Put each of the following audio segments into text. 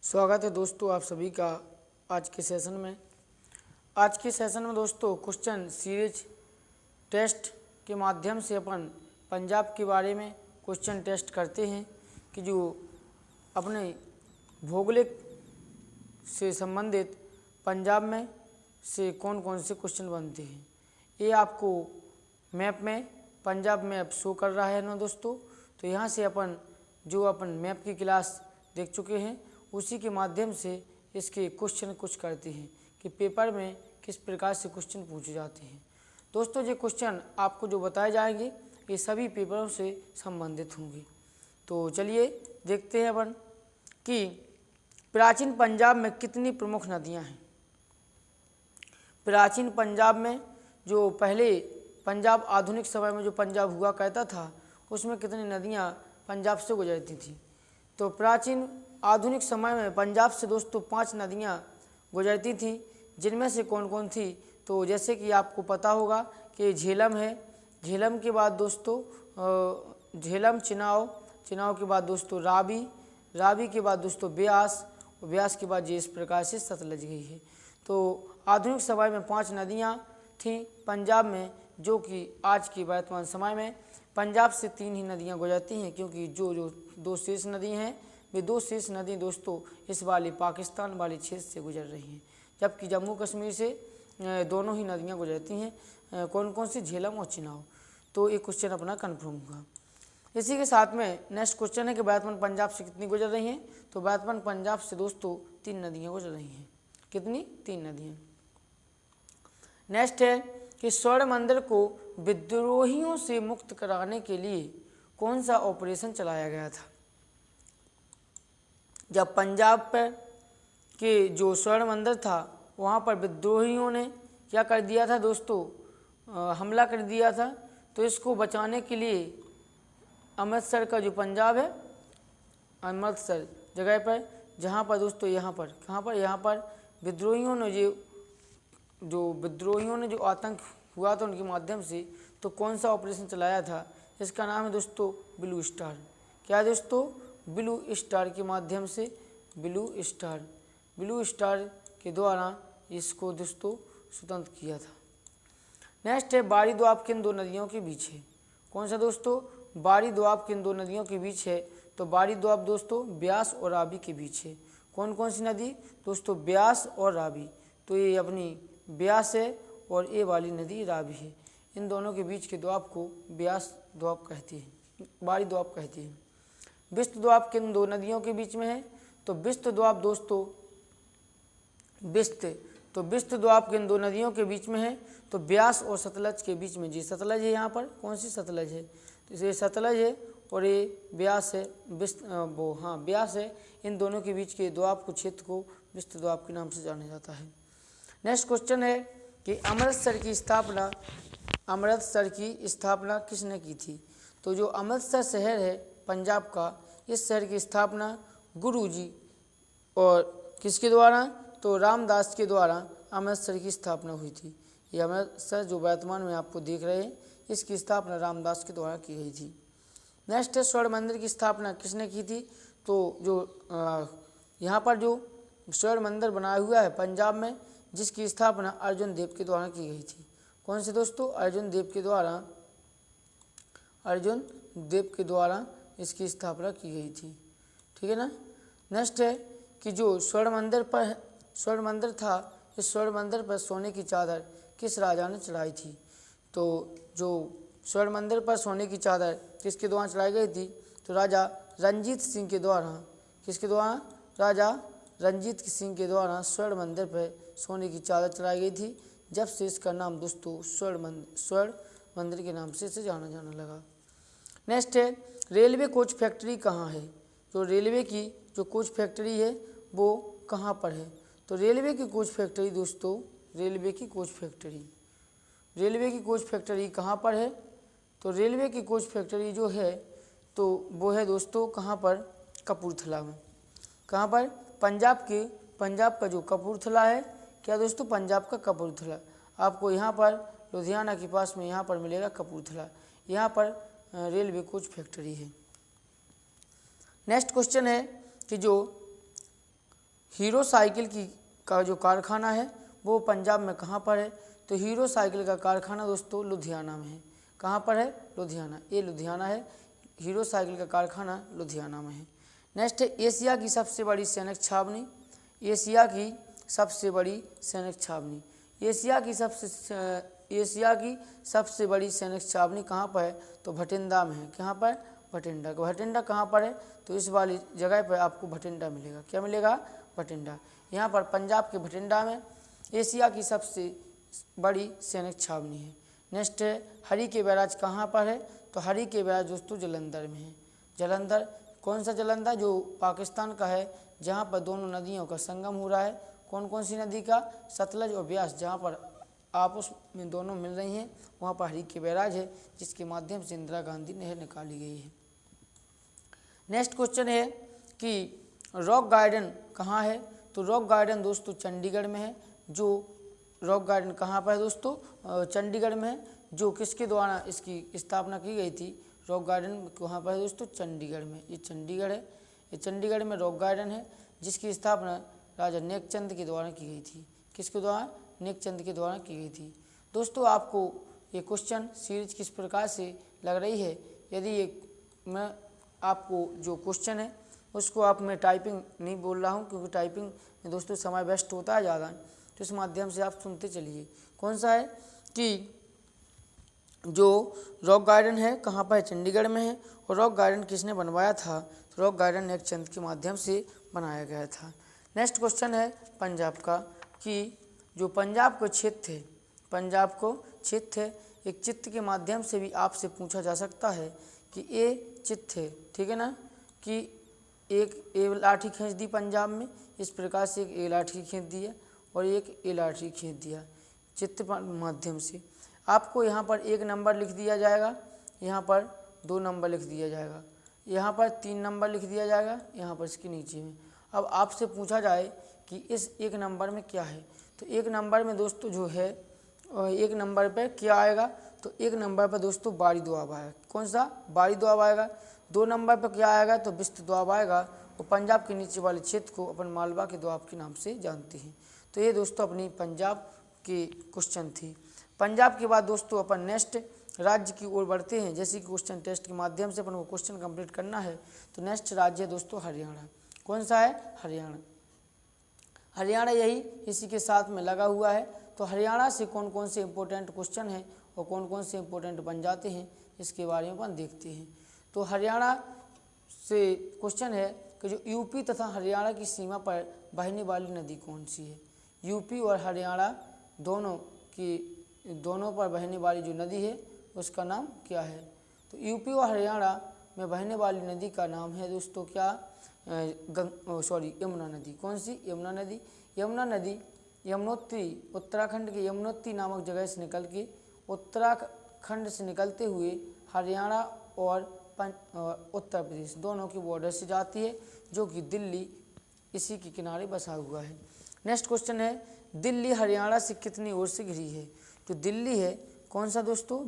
स्वागत है दोस्तों आप सभी का आज के सेशन में। आज के सेशन में दोस्तों क्वेश्चन सीरीज टेस्ट के माध्यम से अपन पंजाब के बारे में क्वेश्चन टेस्ट करते हैं कि जो अपने भौगोलिक से संबंधित पंजाब में से कौन कौन से क्वेश्चन बनते हैं। ये आपको मैप में पंजाब मैप शो कर रहा है ना दोस्तों। तो यहाँ से अपन मैप की क्लास देख चुके हैं, उसी के माध्यम से इसके क्वेश्चन कुछ करते हैं कि पेपर में किस प्रकार से क्वेश्चन पूछे जाते हैं। दोस्तों ये क्वेश्चन आपको जो बताए जाएंगे ये सभी पेपरों से संबंधित होंगे। तो चलिए देखते हैं अपन कि प्राचीन पंजाब में कितनी प्रमुख नदियां हैं। प्राचीन पंजाब में जो पहले पंजाब आधुनिक समय में जो पंजाब हुआ करता था उसमें कितनी नदियां पंजाब से गुजरती थी। तो प्राचीन आधुनिक समय में पंजाब से दोस्तों 5 नदियां गुजरती थी, जिनमें से कौन कौन थी। तो जैसे कि आपको पता होगा कि झेलम है, झेलम के बाद दोस्तों झेलम, चिनाव के बाद दोस्तों रावी के बाद दोस्तों ब्यास, और ब्यास के बाद ये इस प्रकार से सतलज गई है। तो आधुनिक समय में 5 नदियाँ थीं पंजाब में, जो कि आज के वर्तमान समय में पंजाब से 3 ही नदियाँ गुजरती हैं, क्योंकि जो 2 शेष नदी हैं वे 2 शेष नदी दोस्तों इस वाले पाकिस्तान वाले क्षेत्र से गुजर रही हैं, जबकि जम्मू कश्मीर से दोनों ही नदियाँ गुजरती हैं। कौन कौन सी? झेलम और चिनाव। तो ये क्वेश्चन अपना कन्फर्म होगा। इसी के साथ में नेक्स्ट क्वेश्चन है कि वर्तमान पंजाब से कितनी गुजर रही हैं। तो वर्तमान पंजाब से दोस्तों 3 नदियाँ गुजर रही हैं। कितनी? 3 नदियाँ। नेक्स्ट है कि स्वर्ण मंदिर को विद्रोहियों से मुक्त कराने के लिए कौन सा ऑपरेशन चलाया गया था। जब पंजाब पर के जो स्वर्ण मंदिर था वहाँ पर विद्रोहियों ने क्या कर दिया था दोस्तों, हमला कर दिया था। तो इसको बचाने के लिए अमृतसर का जो पंजाब है, अमृतसर जगह पर, जहाँ पर दोस्तों यहाँ पर विद्रोहियों ने जो आतंक हुआ था उनके माध्यम से, तो कौन सा ऑपरेशन चलाया था। इसका नाम है दोस्तों ब्लू स्टार। क्या है दोस्तों? ब्लू स्टार के माध्यम से, ब्लू स्टार के द्वारा इसको दोस्तों स्वतंत्र किया था। नेक्स्ट है बारी दोआब किन 2 नदियों के बीच है। कौन सा दोस्तों? बारी दोआब किन 2 नदियों के बीच है। तो बारी दोआब दोस्तों ब्यास और रावी के बीच है। कौन कौन सी नदी दोस्तों? ब्यास और रावी। तो ये अपनी ब्यास है और ये वाली नदी रावी है। इन दोनों के बीच के दोआब को ब्यास दोआब कहती है, बारी दोआब कहती है। बिस्त दोआब किन 2 नदियों के बीच में है। तो बिस्त दोआब दोस्तों बिस्त दोआब किन 2 नदियों के बीच में है। तो ब्यास और सतलज के बीच में। जी सतलज है, यहाँ पर कौन सी सतलज है? तो ये सतलज है और ये ब्यास है, ब्यास है। इन दोनों के बीच के दोआब को क्षेत्र को बिस्त दोआब के नाम से जाना जाता है। नेक्स्ट क्वेश्चन है कि अमृतसर की स्थापना किसने की थी। तो जो अमृतसर शहर है पंजाब का, इस शहर की स्थापना गुरुजी और किसके द्वारा? तो रामदास के द्वारा अमृतसर की स्थापना हुई थी। ये अमृतसर जो वर्तमान में आपको देख रहे हैं, इसकी स्थापना रामदास के द्वारा की गई थी। नेक्स्ट है स्वर्ण मंदिर की स्थापना किसने की थी। तो जो यहाँ पर जो स्वर्ण मंदिर बनाया हुआ है पंजाब में, जिसकी स्थापना अर्जुन देव के द्वारा की गई थी। कौन से दोस्तों? अर्जुन देव के द्वारा इसकी स्थापना की गई थी। ठीक है ना। नेक्स्ट है कि जो स्वर्ण मंदिर था, इस स्वर्ण मंदिर पर सोने की चादर किस राजा ने चढ़ाई थी। तो जो स्वर्ण मंदिर पर सोने की चादर किसके द्वारा चढ़ाई गई थी। तो राजा रंजीत सिंह के द्वारा। किसके द्वारा? राजा रंजीत सिंह के द्वारा स्वर्ण मंदिर पर सोने की चादर चढ़ाई गई थी, जब से इसका नाम दोस्तों स्वर्ण मंदिर के नाम से इसे जाना लगा। नेक्स्ट है रेलवे कोच फैक्ट्री कहाँ है। तो रेलवे की जो कोच फैक्ट्री है वो कहाँ पर है। तो रेलवे की कोच फैक्ट्री दोस्तों, रेलवे की कोच फैक्ट्री कहाँ पर है। तो रेलवे की कोच फैक्ट्री जो है तो वो है दोस्तों कहाँ पर? कपूरथला में। कहाँ पर? पंजाब का जो कपूरथला है। क्या दोस्तों? पंजाब का कपूरथला। आपको यहाँ पर लुधियाना के पास में यहाँ पर मिलेगा कपूरथला। यहाँ पर रेलवे कोच फैक्ट्री है। नेक्स्ट क्वेश्चन है कि जो हीरो साइकिल का जो कारखाना है वो पंजाब में कहाँ पर है? तो हीरो साइकिल का कारखाना दोस्तों लुधियाना में है। कहाँ पर है? लुधियाना। ये लुधियाना है। हीरो साइकिल का कारखाना लुधियाना में है। नेक्स्ट है एशिया की सबसे बड़ी सैनिक छावनी। एशिया की सबसे बड़ी सैनिक छावनी। एशिया की सबसे बड़ी सैनिक छावनी कहाँ पर है? तो भटिंडा में है। कहाँ पर? भटिंडा। भटिंडा कहाँ पर है? तो इस वाली जगह पर आपको भटिंडा मिलेगा। क्या मिलेगा? भटिंडा। यहाँ पर पंजाब के भटिंडा में एशिया की सबसे बड़ी सैनिक छावनी है। नेक्स्ट है हरी के बैराज कहाँ पर है? तो हरी के बैराज दोस्तों जलंधर में है। जलंधर, कौन सा जलंधर? जो पाकिस्तान का है, जहाँ पर दोनों नदियों का संगम हो रहा है। कौन कौन सी नदी का? सतलज और ब्यास, जहाँ पर आपस में दोनों मिल रही हैं, वहाँ पर हरी के बैराज है, जिसके माध्यम से इंदिरा गांधी नहर निकाली गई है। नेक्स्ट क्वेश्चन है कि रॉक गार्डन कहाँ है? तो रॉक गार्डन दोस्तों चंडीगढ़ में है। जो रॉक गार्डन कहाँ पर है दोस्तों? चंडीगढ़ में है। जो किसके द्वारा इसकी स्थापना की गई थी? रॉक गार्डन कहाँ पर है दोस्तों? चंडीगढ़ में। ये चंडीगढ़ है। ये चंडीगढ़ में रॉक गार्डन है, जिसकी स्थापना राजा नेकचंद के द्वारा की गई थी। किसके द्वारा? नेकचंद के द्वारा की गई थी। दोस्तों आपको ये क्वेश्चन सीरीज किस प्रकार से लग रही है? यदि ये मैं आपको जो क्वेश्चन है उसको आप, मैं टाइपिंग नहीं बोल रहा हूँ क्योंकि टाइपिंग में दोस्तों समय वेस्ट होता है ज़्यादा, तो इस माध्यम से आप सुनते चलिए। कौन सा है कि जो रॉक गार्डन है कहाँ पर है? चंडीगढ़ में है। और रॉक गार्डन किसने बनवाया था? तो रॉक गार्डन नेकचंद के माध्यम से बनाया गया था। नेक्स्ट क्वेश्चन है पंजाब का कि जो पंजाब को क्षेत्र है, पंजाब को क्षेत्र है, एक चित्र के माध्यम से भी आपसे पूछा जा सकता है कि ये चित्र है, ठीक है ना, कि एक लाठी खींच दी पंजाब में, इस प्रकार से एक ए लाठी खींच दी है और एक ए लाठी खींच दिया चित्र माध्यम से। आपको यहाँ पर 1 नंबर लिख दिया जाएगा, यहाँ पर 2 नंबर लिख दिया जाएगा, यहाँ पर 3 नंबर लिख दिया जाएगा, यहाँ पर इसके नीचे में। अब आपसे पूछा जाए कि इस 1 नंबर में क्या है, तो 1 नंबर में दोस्तों जो है 1 नंबर पर क्या आएगा? तो 1 नंबर पर दोस्तों बारी द्वाब आएगा। कौन सा? बारी द्वाब आएगा। 2 नंबर पर क्या आएगा? तो बिस्त द्वाब आएगा। और पंजाब के नीचे वाले क्षेत्र को अपन मालवा के द्वाब के नाम से जानते हैं। तो ये दोस्तों अपनी पंजाब के क्वेश्चन थी। पंजाब के बाद दोस्तों अपन नेक्स्ट राज्य की ओर बढ़ते हैं। जैसे कि क्वेश्चन टेस्ट के माध्यम से अपन को क्वेश्चन कंप्लीट करना है, तो नेक्स्ट राज्य है दोस्तों हरियाणा। कौन सा है? हरियाणा। हरियाणा यही इसी के साथ में लगा हुआ है। तो हरियाणा से कौन कौन से इंपॉर्टेंट क्वेश्चन हैं और कौन कौन से इंपॉर्टेंट बन जाते हैं, इसके बारे में अपन देखते हैं। तो हरियाणा से क्वेश्चन है कि जो यूपी तथा हरियाणा की सीमा पर बहने वाली नदी कौन सी है? यूपी और हरियाणा दोनों पर बहने वाली जो नदी है उसका नाम क्या है? तो यूपी और हरियाणा में बहने वाली नदी का नाम है दोस्तों क्या? यमुना नदी। कौन सी? यमुना नदी। यमुना नदी यमुनोत्री, उत्तराखंड के यमुनोत्री नामक जगह से निकल के उत्तराखंड से निकलते हुए हरियाणा और उत्तर प्रदेश दोनों की बॉर्डर से जाती है, जो कि दिल्ली इसी के किनारे बसा हुआ है। नेक्स्ट क्वेश्चन है दिल्ली हरियाणा से कितनी ओर से घिरी है? तो दिल्ली है, कौन सा दोस्तों?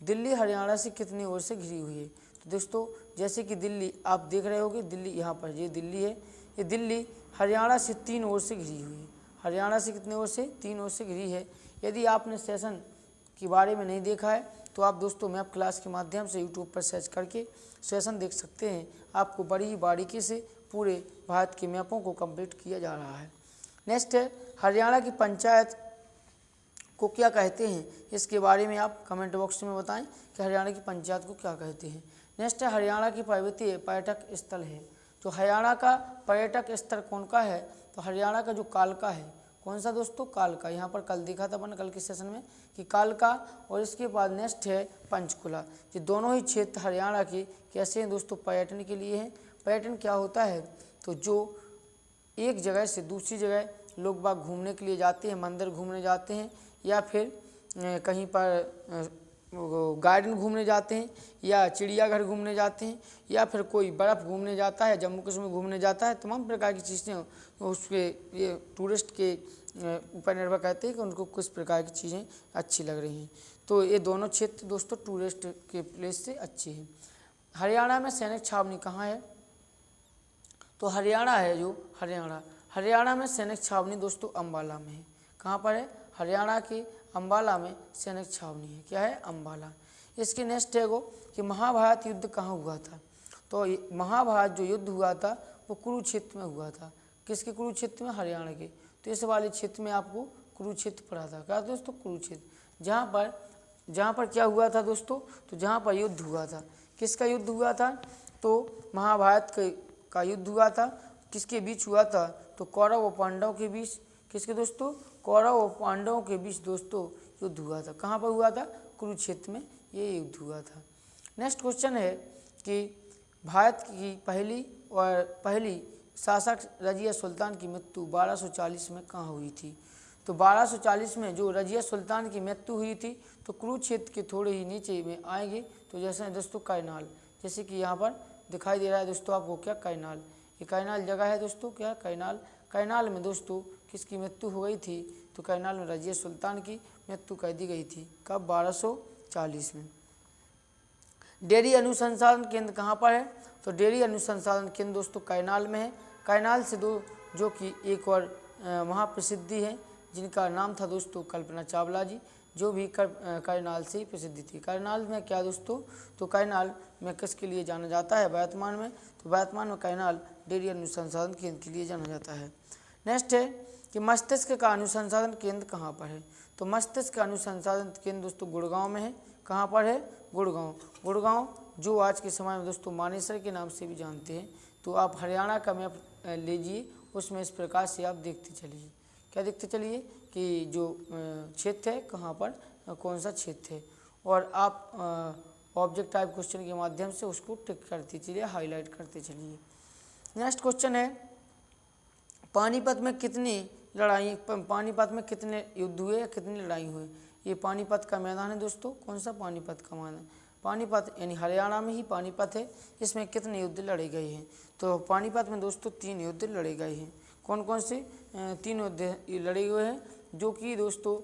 दिल्ली हरियाणा से कितनी ओर से घिरी हुई है? तो दोस्तों जैसे कि दिल्ली आप देख रहे होगे, दिल्ली यहाँ पर ये दिल्ली है, ये दिल्ली हरियाणा से 3 ओर से घिरी हुई है। हरियाणा से कितने ओर से? 3 ओर से घिरी है। यदि आपने सेशन के बारे में नहीं देखा है तो आप दोस्तों मैप क्लास के माध्यम से यूट्यूब पर सर्च करके सेशन देख सकते हैं। आपको बड़ी बारीकी से पूरे भारत के मैपों को कंप्लीट किया जा रहा है। नेक्स्ट है हरियाणा की पंचायत को क्या कहते हैं? इसके बारे में आप कमेंट बॉक्स में बताएं कि हरियाणा की पंचायत को क्या कहते हैं। नेक्स्ट है हरियाणा की पर्वतीय पर्यटक स्थल है। तो हरियाणा का पर्यटक स्थल कौन का है? तो हरियाणा का जो कालका है। कौन सा दोस्तों? कालका। यहाँ पर कल देखा था अपन कल के सेशन में कि कालका, और इसके बाद नेक्स्ट है पंचकुला। ये दोनों ही क्षेत्र हरियाणा के कैसे हैं दोस्तों? पर्यटन के लिए हैं। पर्यटन क्या होता है? तो जो एक जगह से दूसरी जगह लोग बाग घूमने के लिए जाते हैं, मंदिर घूमने जाते हैं, या फिर कहीं पर गार्डन घूमने जाते हैं, या चिड़ियाघर घूमने जाते हैं, या फिर कोई बर्फ़ घूमने जाता है, जम्मू कश्मीर घूमने जाता है। तमाम प्रकार की चीज़ें उस पर ये टूरिस्ट के ऊपर निर्भर करते हैं कि उनको किस प्रकार की चीज़ें अच्छी लग रही हैं। तो ये दोनों क्षेत्र दोस्तों टूरिस्ट के प्लेस से अच्छे हैं। हरियाणा में सैनिक छावनी कहाँ है? तो हरियाणा है जो हरियाणा में सैनिक छावनी दोस्तों अम्बाला में है। कहाँ पर है? हरियाणा के अम्बाला में सैनिक छावनी है। क्या है? अम्बाला। इसके नेक्स्ट है वो कि महाभारत युद्ध कहाँ हुआ था? तो महाभारत जो युद्ध हुआ था वो कुरुक्षेत्र में हुआ था। किसके कुरुक्षेत्र में? हरियाणा के। तो इस वाले क्षेत्र में आपको कुरुक्षेत्र पड़ा था। क्या दोस्तों? कुरुक्षेत्र। जहाँ पर क्या हुआ था दोस्तों? तो जहाँ पर युद्ध हुआ था। किसका युद्ध हुआ था? तो महाभारत का युद्ध हुआ था। किसके बीच हुआ था? तो कौरव और पांडवों के बीच। किसके दोस्तों? कौरव और पांडवों के बीच दोस्तों युद्ध हुआ था। कहाँ पर हुआ था? कुरुक्षेत्र में ये युद्ध हुआ था। नेक्स्ट क्वेश्चन है कि भारत की पहली शासक रजिया सुल्तान की मृत्यु 1240 में कहाँ हुई थी? तो 1240 में जो रजिया सुल्तान की मृत्यु हुई थी तो कुरुक्षेत्र के थोड़े ही नीचे में आएंगे तो जैसे दोस्तों कैनाल, जैसे कि यहाँ पर दिखाई दे रहा है दोस्तों आपको क्या? कैनाल। ये कैनाल जगह है दोस्तों। क्या? कैनाल। कैनाल में दोस्तों किसकी मृत्यु हो गई थी? तो कैनाल में रजिया सुल्तान की मृत्यु कर दी गई थी। कब? 1240 में। डेयरी अनुसंधान केंद्र कहाँ पर है? तो डेयरी अनुसंधान केंद्र दोस्तों कैनाल में है। कैनाल से जो कि एक और महाप्रसिद्धि है जिनका नाम था दोस्तों कल्पना चावला जी, जो भी कैनाल से प्रसिद्धि थी। कैनाल में क्या दोस्तों? तो कैनाल में किसके लिए जाना जाता है? वर्तमान में। तो वर्तमान में कैनाल डेयरी अनुसंधान केंद्र के लिए जाना जाता है। नेक्स्ट है कि मस्तिष्क का अनुसंधान केंद्र कहाँ पर है? तो मस्तिष्क का अनुसंधान केंद्र दोस्तों गुड़गांव में है। कहाँ पर है? गुड़गांव। गुड़गांव जो आज के समय में दोस्तों मानेसर के नाम से भी जानते हैं। तो आप हरियाणा का मैप लीजिए, उसमें इस प्रकार से आप देखते चलिए। क्या देखते चलिए कि जो क्षेत्र है कहाँ पर कौन सा क्षेत्र है, और आप ऑब्जेक्ट टाइप क्वेश्चन के माध्यम से उसको टिक करते चलिए, हाईलाइट करते चलिए। नेक्स्ट क्वेश्चन है पानीपत में कितने युद्ध हुए या कितनी लड़ाई हुई? ये पानीपत का मैदान है दोस्तों। कौन सा? पानीपत का मैदान। पानीपत यानी हरियाणा में ही पानीपत है। इसमें कितने युद्ध लड़े गए हैं? तो पानीपत में दोस्तों 3 युद्ध लड़े गए हैं। कौन कौन से? 3 युद्ध लड़े हुए हैं, जो कि दोस्तों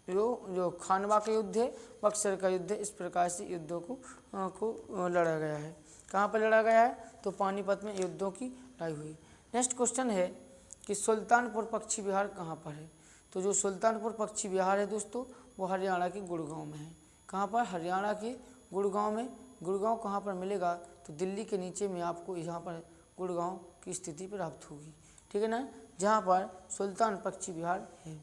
जो खानवा का युद्ध है, बक्सर का युद्ध है। इस प्रकार से युद्धों को लड़ा गया है। कहाँ पर लड़ा गया है? तो पानीपत में युद्धों की लड़ाई हुई। नेक्स्ट क्वेश्चन है कि सुल्तानपुर पक्षी विहार कहाँ पर है? तो जो सुल्तानपुर पक्षी विहार है दोस्तों वो हरियाणा के गुड़गांव में है। कहाँ पर? हरियाणा के गुड़गांव में। गुड़गांव कहाँ पर मिलेगा? तो दिल्ली के नीचे में आपको यहाँ पर गुड़गांव की स्थिति प्राप्त होगी। ठीक है ना, जहाँ पर सुल्तान पक्षी विहार है।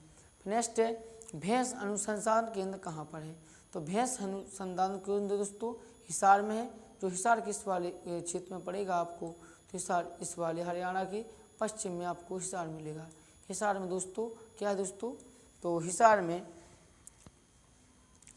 नेक्स्ट है भैंस अनुसंधान केंद्र कहाँ पर है? तो भैंस अनुसंधान केंद्र दोस्तों हिसार में है। जो हिसार किस वाले क्षेत्र में पड़ेगा आपको? तो हिसार इस वाले हरियाणा के पश्चिम में आपको हिसार मिलेगा। हिसार में दोस्तों क्या है दोस्तों? तो हिसार में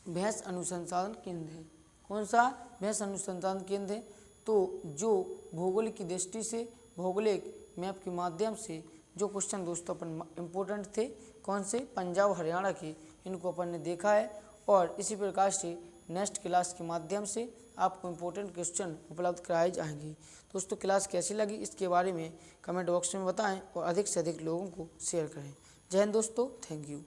भैंस अनुसंधान केंद्र है। कौन सा? भैंस अनुसंधान केंद्र है। तो जो भौगोलिक की दृष्टि से भौगोलिक मैप के माध्यम से जो क्वेश्चन दोस्तों अपन इम्पोर्टेंट थे, कौन से? पंजाब हरियाणा के, इनको अपन ने देखा है। और इसी प्रकार से नेक्स्ट क्लास के माध्यम से आपको इम्पोर्टेंट क्वेश्चन उपलब्ध कराए जाएंगे। दोस्तों क्लास कैसी लगी इसके बारे में कमेंट बॉक्स में बताएं और अधिक से अधिक लोगों को शेयर करें। जय हिंद दोस्तों, थैंक यू।